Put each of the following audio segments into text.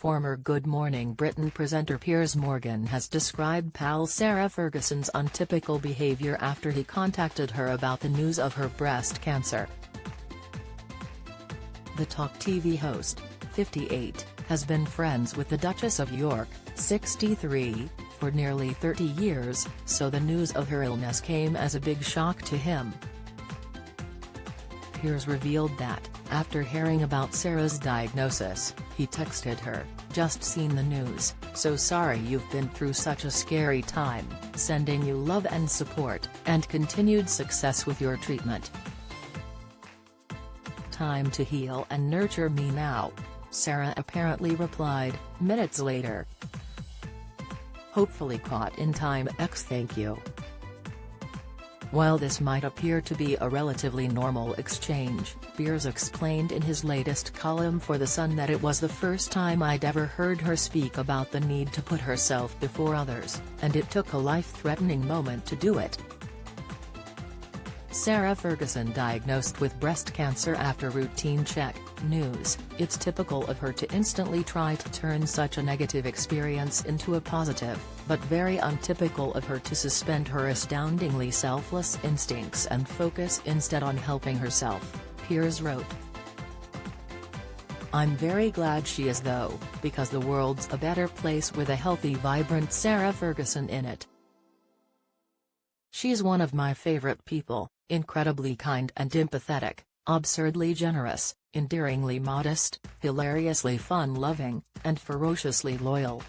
Former Good Morning Britain presenter Piers Morgan has described pal Sarah Ferguson's untypical behaviour after he contacted her about the news of her breast cancer. The Talk TV host, 58, has been friends with the Duchess of York, 63, for nearly 30 years, so the news of her illness came as a big shock to him. Piers revealed that, after hearing about Sarah's diagnosis, he texted her, "Just seen the news, so sorry you've been through such a scary time, sending you love and support, and continued success with your treatment. Time to heal and nurture me now," Sarah apparently replied, minutes later. "Hopefully caught in time x thank you." While this might appear to be a relatively normal exchange, Piers explained in his latest column for The Sun that it was the first time I'd ever heard her speak about the need to put herself before others, and it took a life-threatening moment to do it. Sarah Ferguson diagnosed with breast cancer after routine check, news. It's typical of her to instantly try to turn such a negative experience into a positive, but very untypical of her to suspend her astoundingly selfless instincts and focus instead on helping herself, Piers wrote. "I'm very glad she is though, because the world's a better place with a healthy, vibrant Sarah Ferguson in it. She's one of my favorite people, incredibly kind and empathetic, absurdly generous, endearingly modest, hilariously fun-loving, and ferociously loyal.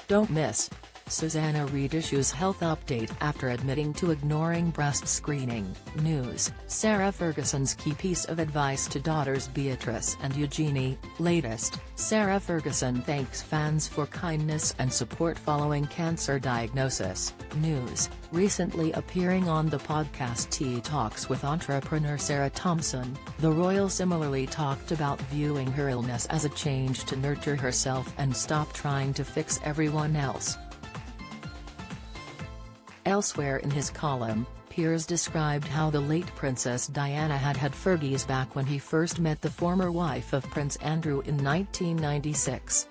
Don't miss." Susanna Reid issues health update after admitting to ignoring breast screening, news. Sarah Ferguson's key piece of advice to daughters Beatrice and Eugenie, latest. Sarah Ferguson thanks fans for kindness and support following cancer diagnosis, news. Recently appearing on the podcast Tea Talks with entrepreneur Sarah Thompson, the royal similarly talked about viewing her illness as a change to nurture herself and stop trying to fix everyone else. Elsewhere in his column, Piers described how the late Princess Diana had Fergie's back when he first met the former wife of Prince Andrew in 1996.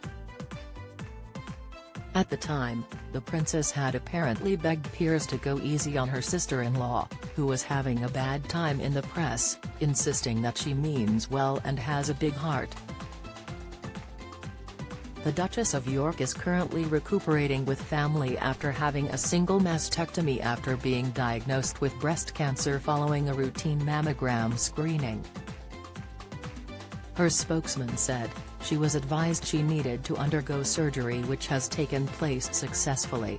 At the time, the princess had apparently begged Piers to go easy on her sister-in-law, who was having a bad time in the press, insisting that she means well and has a big heart. The Duchess of York is currently recuperating with family after having a single mastectomy after being diagnosed with breast cancer following a routine mammogram screening. Her spokesman said, she was advised she needed to undergo surgery which has taken place successfully.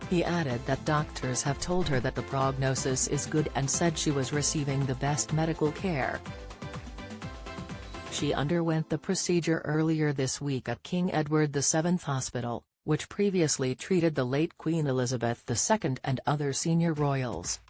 He added that doctors have told her that the prognosis is good and said she was receiving the best medical care. She underwent the procedure earlier this week at King Edward VII Hospital, which previously treated the late Queen Elizabeth II and other senior royals.